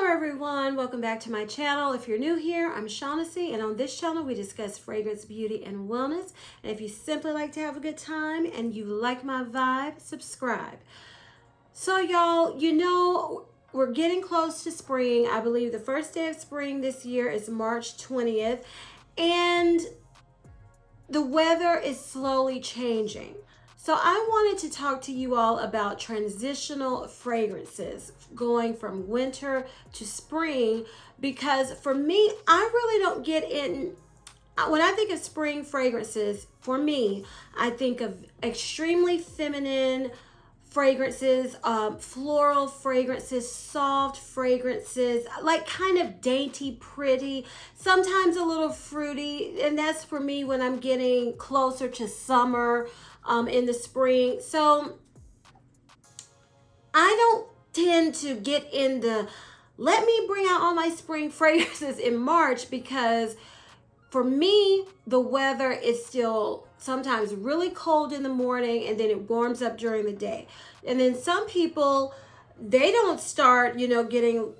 everyone, welcome back to my channel. If you're new here, I'm Shaughnessy, and on this channel we discuss fragrance, beauty, and wellness. And if you simply like to have a good time and you like my vibe, subscribe. So y'all, you know, we're getting close to spring. I believe the first day of spring this year is March 20th, and the weather is slowly changing. So I wanted to talk to you all about transitional fragrances going from winter to spring, because for me, I really don't get in. When I think of spring fragrances, for me, I think of extremely feminine fragrances, floral fragrances, soft fragrances, like kind of dainty, pretty, sometimes a little fruity. And that's for me when I'm getting closer to summer in the spring. So I don't tend to get in the, let me bring out all my spring fragrances in March, because for me, the weather is still sometimes really cold in the morning and then it warms up during the day. And then some people, they don't start, getting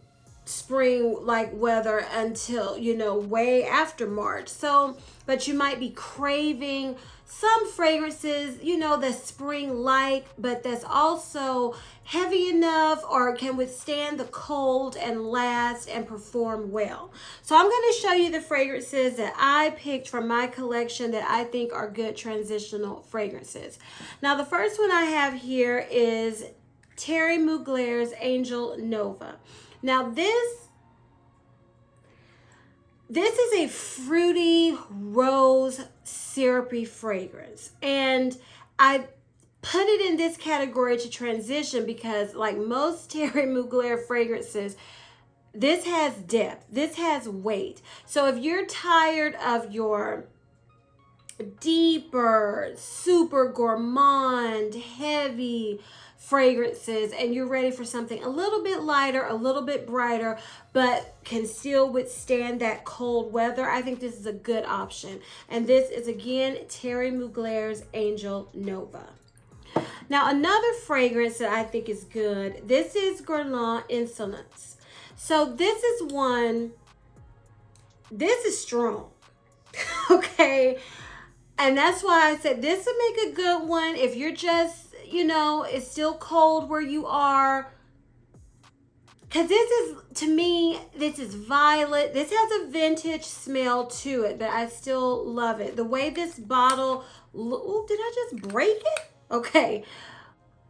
spring like weather until, way after March. So, but you might be craving some fragrances, that's spring-like, but that's also heavy enough or can withstand the cold and last and perform well. So I'm going to show you the fragrances that I picked from my collection that I think are good transitional fragrances. Now, the first one I have here is Thierry Mugler's Angel Nova. Now, this is a fruity rose syrupy fragrance, and I put it in this category to transition because, like most Thierry Mugler fragrances, this has depth, this has weight. So if you're tired of your deeper, super gourmand, heavy fragrances and you're ready for something a little bit lighter, a little bit brighter, but can still withstand that cold weather, I think this is a good option. And this is, again, Thierry Mugler's Angel Nova. Now, another fragrance that I think is good, this is Garland Insolence. So this is one, this is strong, okay? And that's why I said this would make a good one if you're just, it's still cold where you are. Because this is, to me, this is violet. This has a vintage smell to it, but I still love it. The way this bottle, oh, did I just break it? Okay.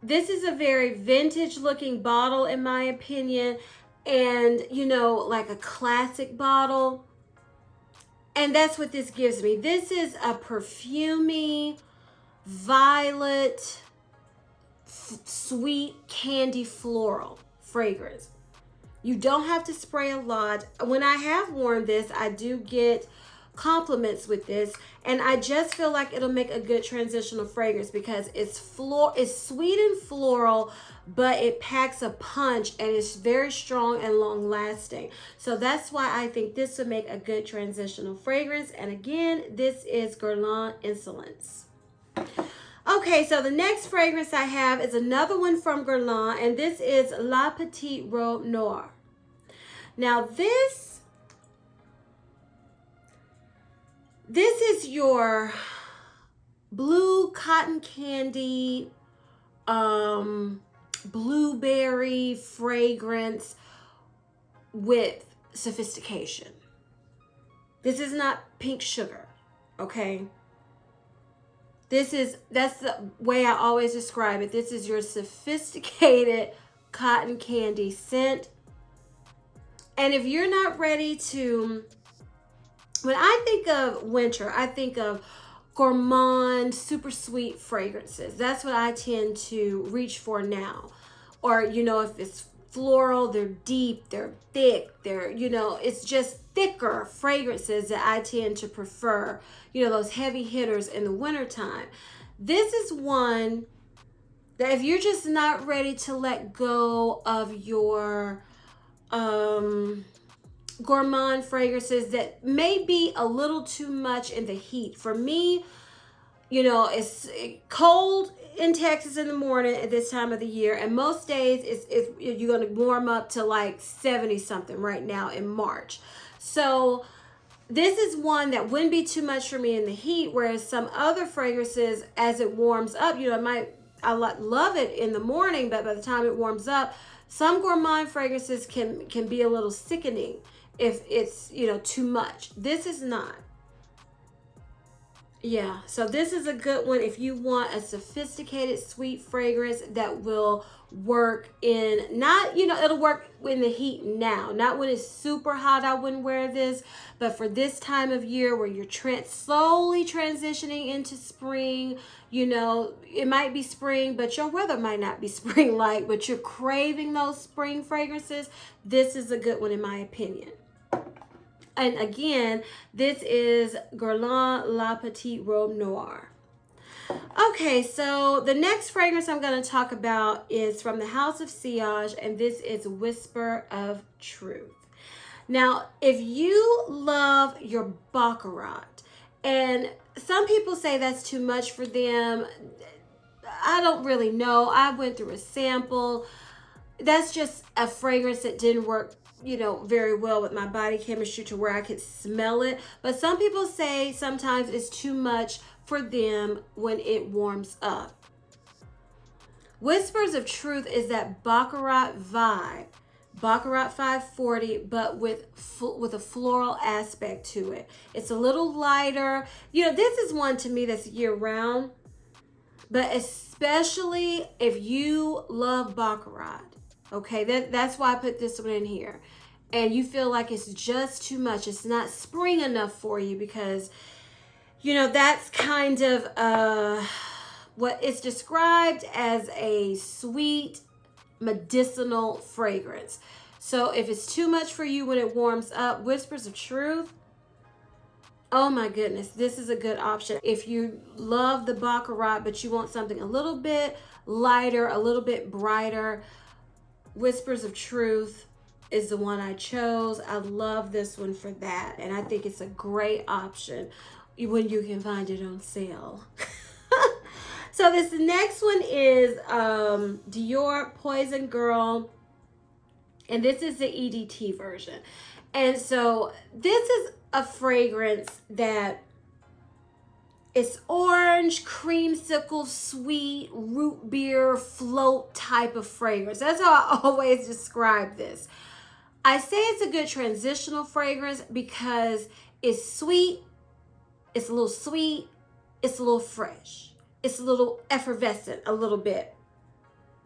This is a very vintage looking bottle in my opinion. And, like a classic bottle. And that's what this gives me. This is a perfumey, violet, sweet candy floral fragrance. You don't have to spray a lot. When I have worn this, I do get compliments with this, and I just feel like it'll make a good transitional fragrance because it's sweet and floral, but it packs a punch and it's very strong and long lasting. So that's why I think this would make a good transitional fragrance. And again, this is Garland Insolence. Okay, so the next fragrance I have is another one from Garland, and this is La Petite Robe Noir. Now this is your blue cotton candy, blueberry fragrance with sophistication. This is not pink sugar, okay? That's the way I always describe it. This is your sophisticated cotton candy scent. And if you're not ready to, when I think of winter, I think of gourmand, super sweet fragrances. That's what I tend to reach for now. Or, if it's floral, they're deep, they're thick, it's just thicker fragrances that I tend to prefer, those heavy hitters in the wintertime. This is one that if you're just not ready to let go of your gourmand fragrances that may be a little too much in the heat. For me, it's cold in Texas in the morning at this time of the year, and most days you're going to warm up to like 70 something right now in March. So this is one that wouldn't be too much for me in the heat, whereas some other fragrances, as it warms up, I love it in the morning, but by the time it warms up, some gourmand fragrances can be a little sickening if it's, too much. This is not. Yeah, so this is a good one if you want a sophisticated sweet fragrance that will work in, it'll work in the heat now. Not when it's super hot, I wouldn't wear this, but for this time of year where you're slowly transitioning into spring, it might be spring, but your weather might not be spring-like, but you're craving those spring fragrances, this is a good one in my opinion. And again, this is Guerlain La Petite Robe Noir. Okay, so the next fragrance I'm going to talk about is from the house of Siage, and this is Whisper of Truth. Now, if you love your Baccarat, and some people say that's too much for them, I don't really know. I went through a sample. That's just a fragrance that didn't work very well with my body chemistry to where I could smell it. But some people say sometimes it's too much for them when it warms up. Whispers of Truth is that Baccarat vibe, Baccarat 540, but with a floral aspect to it. It's a little lighter. This is one to me that's year round, but especially if you love Baccarat. Okay, that's why I put this one in here. And you feel like it's just too much. It's not spring enough for you because, that's kind of what it's described as a sweet medicinal fragrance. So if it's too much for you when it warms up, Whispers of Truth, oh my goodness, this is a good option. If you love the Baccarat, but you want something a little bit lighter, a little bit brighter, Whispers of Truth is the one I chose. I love this one for that. And I think it's a great option when you can find it on sale. So this next one is Dior Poison Girl. And this is the EDT version. And so this is a fragrance that it's orange, creamsicle, sweet, root beer, float type of fragrance. That's how I always describe this. I say it's a good transitional fragrance because it's sweet, it's a little sweet, it's a little fresh, it's a little effervescent a little bit.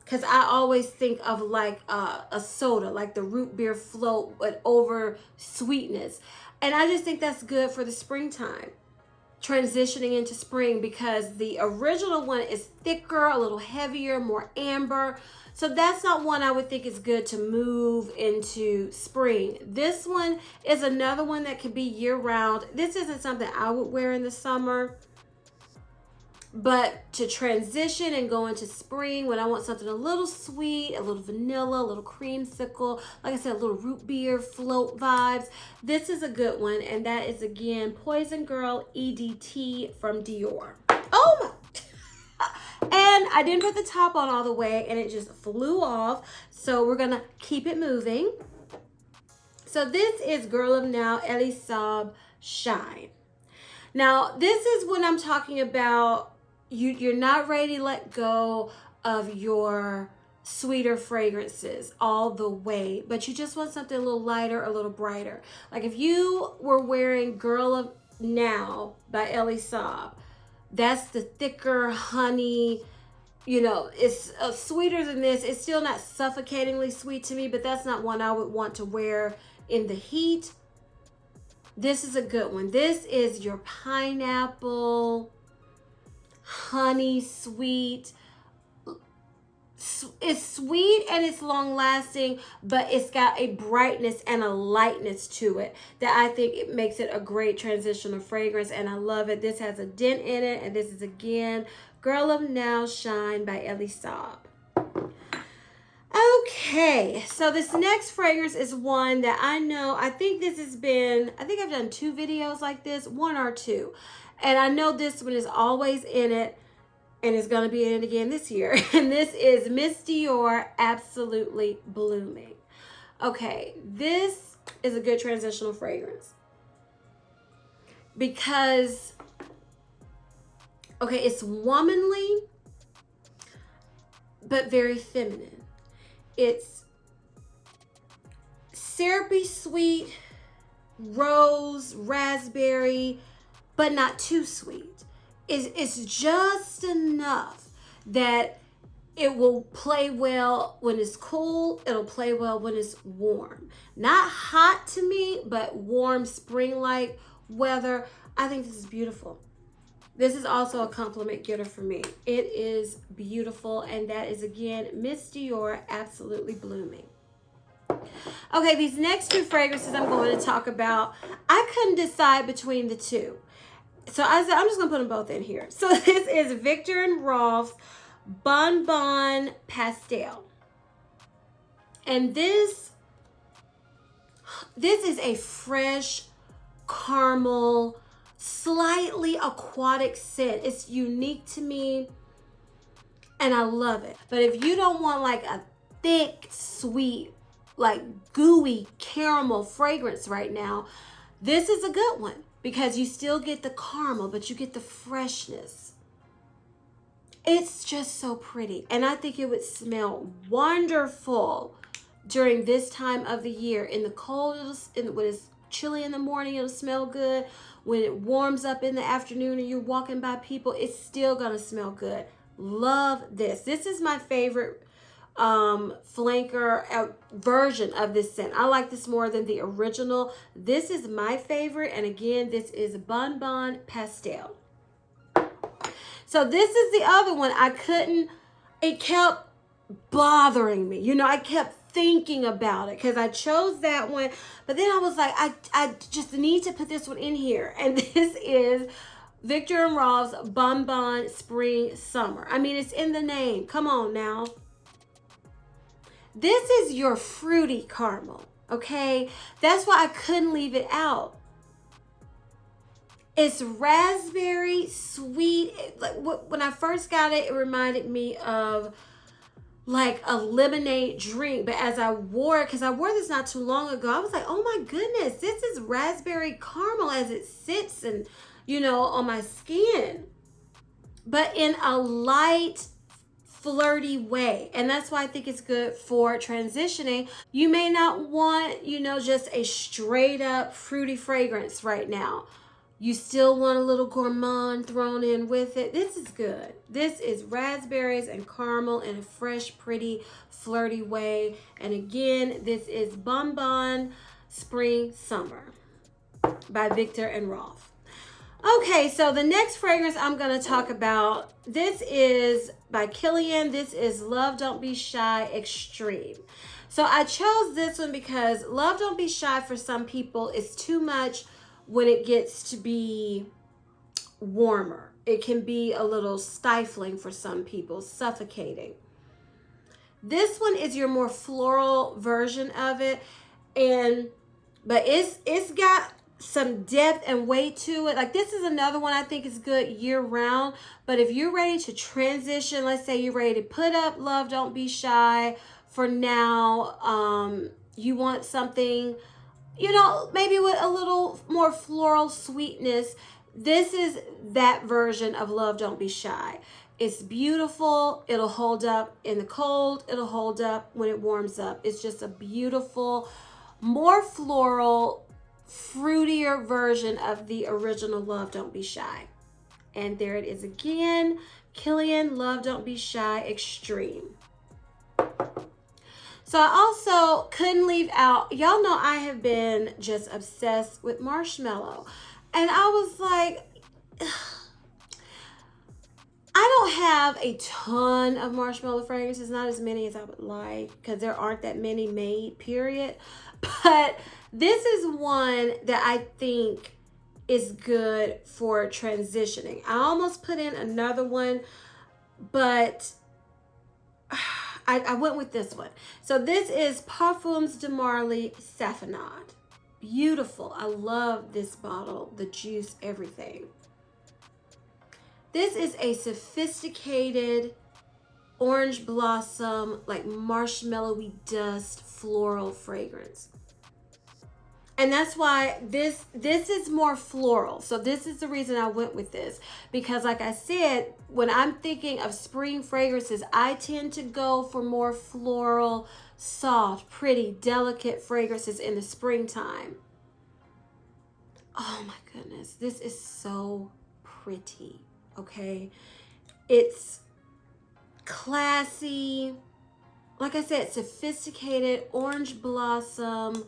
Because I always think of like a soda, like the root beer float, but over sweetness. And I just think that's good for the springtime. Transitioning into spring, because the original one is thicker, a little heavier, more amber. So that's not one I would think is good to move into spring. This one is another one that could be year round. This isn't something I would wear in the summer, but to transition and go into spring when I want something a little sweet, a little vanilla, a little creamsicle, like I said, a little root beer float vibes, this is a good one. And that is again Poison Girl EDT from Dior. Oh my! And I didn't put the top on all the way and it just flew off. So we're gonna keep it moving. So this is Girl of Now Ellie Saab Shine. Now this is when I'm talking about you're not ready to let go of your sweeter fragrances all the way, but you just want something a little lighter, a little brighter. Like if you were wearing Girl of Now by Ellie Saab, that's the thicker honey, it's sweeter than this. It's still not suffocatingly sweet to me, but that's not one I would want to wear in the heat. This is a good one. This is your pineapple, honey sweet. It's sweet and it's long lasting, but it's got a brightness and a lightness to it that I think it makes it a great transitional fragrance, and I love it. This has a dent in it, and this is again Girl of Now Shine by Ellie Saab. Okay, so this next fragrance is one that I think I've done 2 videos like this, 1 or 2. And I know this one is always in it. and it's going to be in it again this year. And this is Miss Dior Absolutely Blooming. Okay, this is a good transitional fragrance because, okay, it's womanly, but very feminine. It's syrupy sweet, rose, raspberry, but not too sweet. It's just enough that it will play well when it's cool. It'll play well when it's warm. Not hot to me, but warm spring-like weather. I think this is beautiful. This is also a compliment getter for me. It is beautiful, and that is, again, Miss Dior Absolutely Blooming. Okay, these next two fragrances I'm going to talk about, I couldn't decide between the two. So I said, I'm just going to put them both in here. So this is Viktor and Rolf Bonbon Pastel. And this is a fresh caramel, slightly aquatic scent. It's unique to me, and I love it. But if you don't want like a thick, sweet, like gooey caramel fragrance right now, this is a good one because you still get the caramel, but you get the freshness. It's just so pretty, and I think it would smell wonderful during this time of the year. In the cold, when it's chilly in the morning, it'll smell good. When it warms up in the afternoon and you're walking by people, it's still gonna smell good. Love this. This is my favorite flanker version of this scent. I like this more than the original. This is my favorite, and again, this is Bonbon Pastel. So this is the other one. It kept bothering me. You know, I kept thinking about it because I chose that one, but then I was like, I just need to put this one in here. And this is Viktor and Rolf's Bonbon Spring Summer. I mean, it's in the name. Come on now. This is your fruity caramel, okay? That's why I couldn't leave it out. It's raspberry, sweet. Like when I first got it, it reminded me of like a lemonade drink. But as I wore it, because I wore this not too long ago, I was like, oh my goodness, this is raspberry caramel as it sits and, you know, on my skin. But in a light, flirty way. And that's why I think it's good for transitioning. You may not want, you know, just a straight up fruity fragrance right now. You still want a little gourmand thrown in with it. This is good. This is raspberries and caramel in a fresh, pretty, flirty way. And again, this is Bonbon Spring Summer by Viktor and Rolf. Okay, so the next fragrance I'm going to talk about, this is by Kilian. This is Love Don't Be Shy Extreme. So I chose this one because Love Don't Be Shy for some people is too much when it gets to be warmer. It can be a little stifling for some people, suffocating. This one is your more floral version of it, but it's got some depth and weight to it. Like this is another one I think is good year round, but if you're ready to transition, let's say you're ready to put up Love Don't Be Shy for now, you want something, you know, maybe with a little more floral sweetness, this is that version of Love Don't Be Shy. It's beautiful. It'll hold up in the cold. It'll hold up when it warms up. It's just a beautiful, more floral, fruitier version of the original Love Don't Be Shy. And there it is again. Kilian Love Don't Be Shy Extreme. So I also couldn't leave out, y'all know I have been just obsessed with marshmallow. And I was like, I don't have a ton of marshmallow fragrances, not as many as I would like, because there aren't that many made, period. But this is one that I think is good for transitioning. I almost put in another one, but I went with this one. So this is Pufflums Demarli Saffinade. Beautiful. I love this bottle, the juice, everything. This is a sophisticated orange blossom, like marshmallowy dust floral fragrance. And that's why this is more floral. So this is the reason I went with this. Because like I said, when I'm thinking of spring fragrances, I tend to go for more floral, soft, pretty, delicate fragrances in the springtime. Oh my goodness, this is so pretty, okay? It's classy. Like I said, sophisticated orange blossom,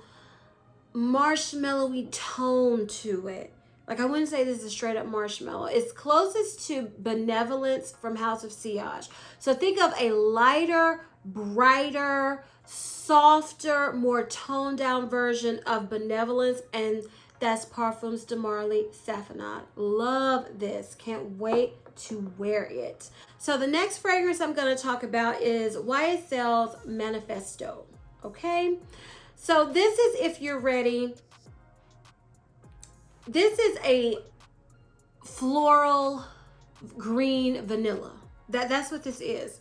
marshmallowy tone to it. Like, I wouldn't say this is straight up marshmallow. It's closest to Benevolence from House of Siage. So think of a lighter, brighter, softer, more toned down version of Benevolence, and that's Parfums Demarli Saffinade. Love this. Can't wait to wear it. So the next fragrance I'm going to talk about is YSL's Manifesto. Okay? So this is, if you're ready, this is a floral green vanilla. That's what this is.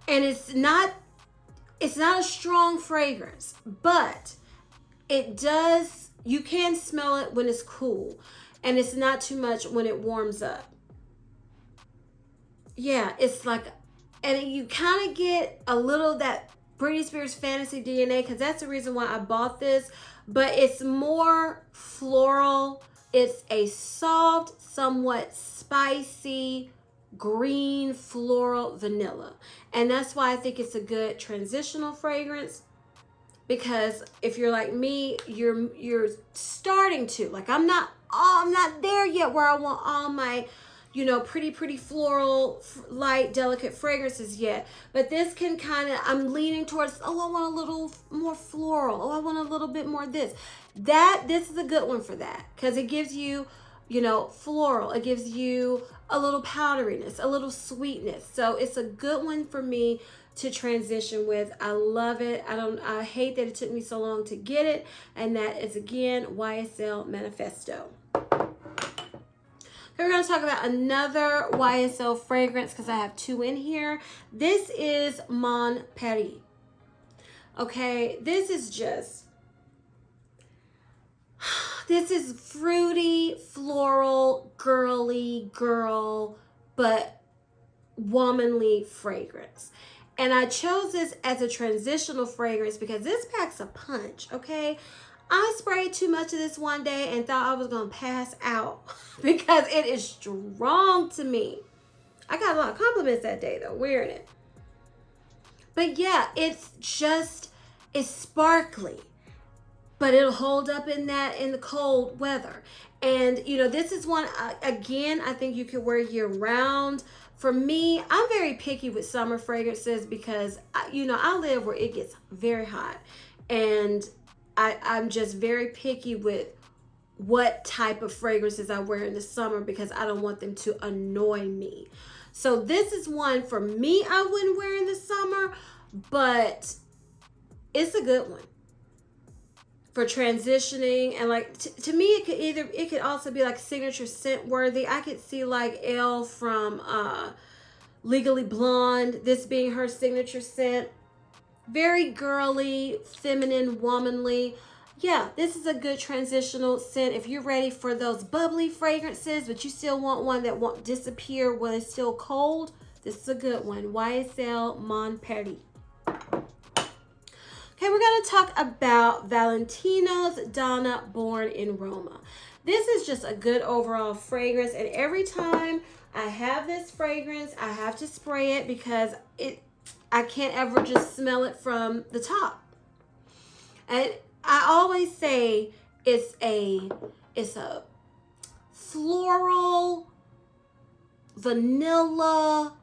And it's not a strong fragrance, but it does, you can smell it when it's cool, and it's not too much when it warms up. Yeah, it's like, and you kind of get a little of that Britney Spears Fantasy DNA, because that's the reason why I bought this. But it's more floral. It's a soft, somewhat spicy, green floral vanilla. And that's why I think it's a good transitional fragrance. Because if you're like me, you're starting to, like, I'm not there yet where I want all my, you know, pretty floral, light, delicate fragrances yet. But this can kind of, I'm leaning towards, oh, I want a little more floral. Oh, I want a little bit more of this. This is a good one for that. Because it gives you, you know, floral. It gives you a little powderiness, a little sweetness. So it's a good one for me to transition with. I love it. I hate that it took me so long to get it. And that is, again, YSL Manifesto. We're going to talk about another YSL fragrance because I have two in here. This is Mon Peri. Okay, this is fruity, floral, girly, girl, but womanly fragrance. And I chose this as a transitional fragrance because this packs a punch, okay? I sprayed too much of this one day and thought I was going to pass out because it is strong to me. I got a lot of compliments that day, though, wearing it. But yeah, it's sparkly, but it'll hold up in the cold weather. And, you know, this is one, again, I think you could wear year round. For me, I'm very picky with summer fragrances because, you know, I live where it gets very hot. And I'm just very picky with what type of fragrances I wear in the summer because I don't want them to annoy me. So this is one for me I wouldn't wear in the summer, but it's a good one for transitioning. And like to me, it could also be like signature scent worthy. I could see like Elle from Legally Blonde, this being her signature scent. Very girly, feminine, womanly. Yeah, this is a good transitional scent. If you're ready for those bubbly fragrances, but you still want one that won't disappear when it's still cold, this is a good one. YSL Mon Peri. Okay, we're going to talk about Valentino Donna Born in Roma. This is just a good overall fragrance, and every time I have this fragrance, I have to spray it because I can't ever just smell it from the top. And I always say it's a floral, vanilla.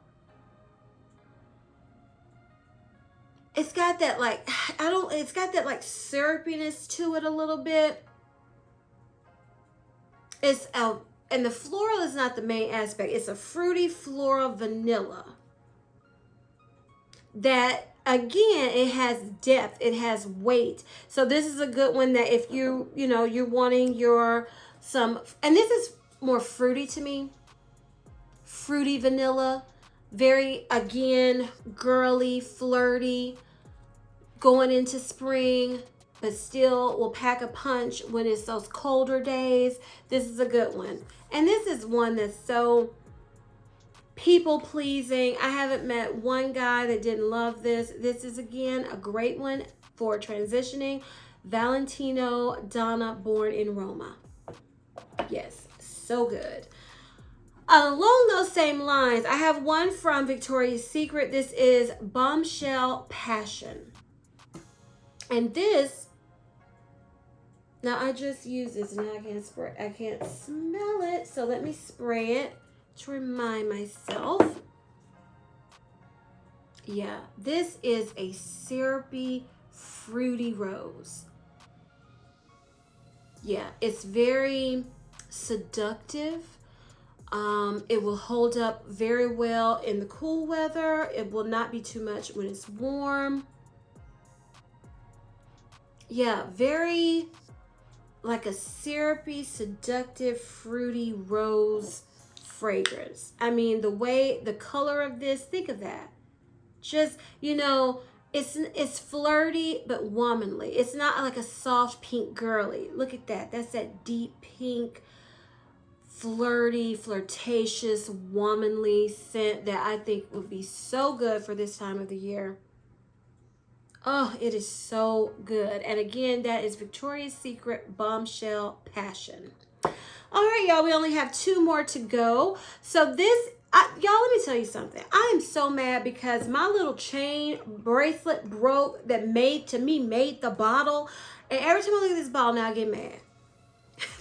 It's got that like, it's got that like syrupiness to it a little bit. And the floral is not the main aspect. It's a fruity floral vanilla. That, again, it has depth, it has weight. So this is a good one that if you're wanting and this is more fruity to me. fruity vanilla. Very, again, girly, flirty, going into spring, but still will pack a punch when it's those colder days. This is a good one. And this is one that's so people pleasing. I haven't met one guy that didn't love this. This is, again, a great one for transitioning. Valentino Donna, Born in Roma. Yes, so good. Along those same lines, I have one from Victoria's Secret. This is Bombshell Passion. And this, now I just used this, now I can't smell it. So let me spray it to remind myself. Yeah, this is a syrupy, fruity rose. Yeah, it's very seductive. It will hold up very well in the cool weather. It will not be too much when it's warm. Yeah, very like a syrupy, seductive, fruity rose fragrance. I mean, the color of this, think of that. Just, you know, it's flirty but womanly. It's not like a soft pink girly. Look at that. That's that deep pink, flirty, flirtatious, womanly scent that I think would be so good for this time of the year. Oh, it is so good. And again, that is Victoria's Secret Bombshell Passion. All right, y'all, we only have 2 more to go. So this, y'all, let me tell you something. I am so mad because my little chain bracelet broke that made the bottle. And every time I look at this bottle now, I get mad.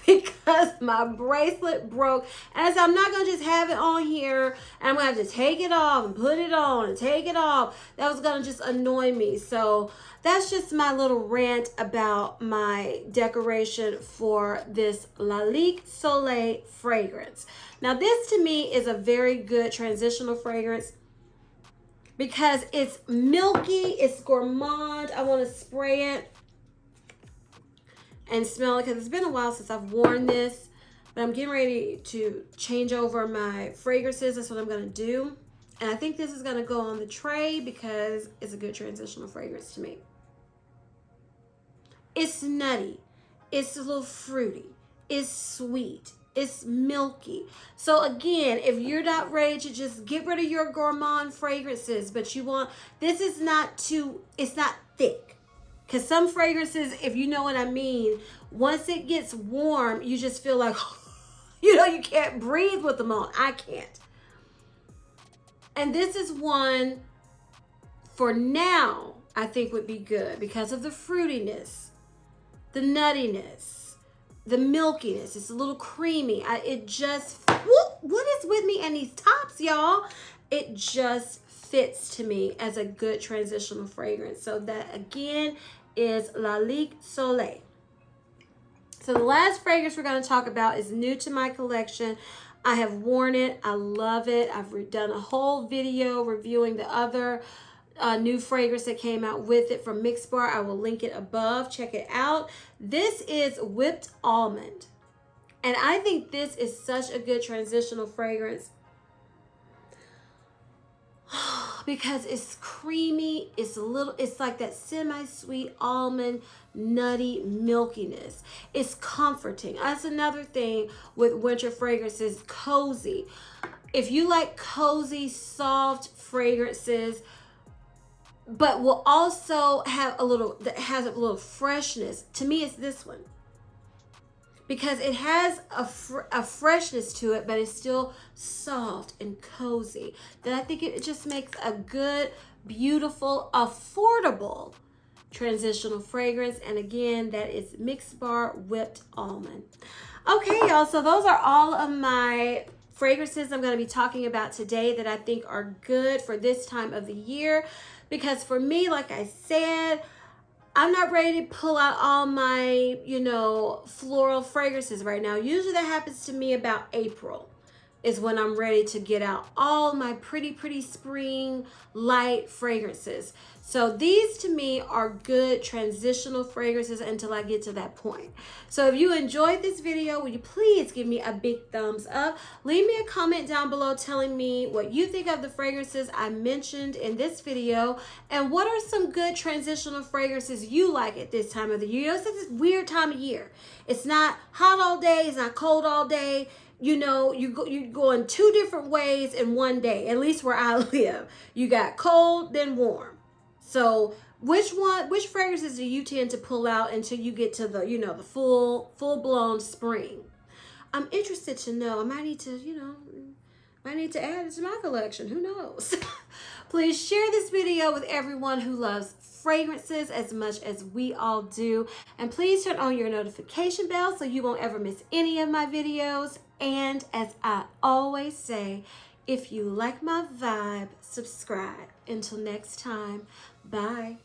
Because my bracelet broke. And I said, I'm not going to just have it on here and I'm going to have to take it off and put it on and take it off. That was going to just annoy me. So that's just my little rant about my decoration for this Lalique Soleil fragrance. Now this to me is a very good transitional fragrance because it's milky, it's gourmand. I want to spray it and smell it because it's been a while since I've worn this, but I'm getting ready to change over my fragrances. That's what I'm going to do. And I think this is going to go on the tray because it's a good transitional fragrance to me. It's nutty. It's a little fruity. It's sweet. It's milky. So again, if you're not ready to just get rid of your gourmand fragrances, but you want, this is not too, it's not thick. Because some fragrances, if you know what I mean, once it gets warm, you just feel like, you know, you can't breathe with them on. I can't. And this is one for now, I think would be good because of the fruitiness, the nuttiness, the milkiness. It's a little creamy. It just, what is with me and these tops, y'all? It just fits to me as a good transitional fragrance. So that again is Lalique Soleil. So the last fragrance we're going to talk about is new to my collection. I have worn it. I love it. I've done a whole video reviewing the other new fragrance that came out with it from Mixbar. I will link it above. Check it out. This is Whipped Almond. And I think this is such a good transitional fragrance because it's creamy, it's like that semi-sweet almond, nutty milkiness. It's comforting. That's another thing with winter fragrances, cozy. If you like cozy, soft fragrances, but will also have that has a little freshness, to me it's this one. Because it has a freshness to it, but it's still soft and cozy. That I think it just makes a good, beautiful, affordable transitional fragrance. And again, that is Mixbar Whipped Almond. Okay, y'all, so those are all of my fragrances I'm going to be talking about today that I think are good for this time of the year. Because for me, like I said, I'm not ready to pull out all my, floral fragrances right now. Usually that happens to me about April is when I'm ready to get out all my pretty spring light fragrances. So these to me are good transitional fragrances until I get to that point. So if you enjoyed this video, will you please give me a big thumbs up? Leave me a comment down below telling me what you think of the fragrances I mentioned in this video, and what are some good transitional fragrances you like at this time of the year. You know, it's this weird time of year. It's not hot all day, it's not cold all day. You know, you go in two different ways in one day, at least where I live. You got cold, then warm. So which fragrances do you tend to pull out until you get to the, you know, the full-blown spring? I'm interested to know. I might need to, you know, add it to my collection. Who knows? Please share this video with everyone who loves fragrances as much as we all do. And please turn on your notification bell so you won't ever miss any of my videos. And as I always say, if you like my vibe, subscribe. Until next time, bye.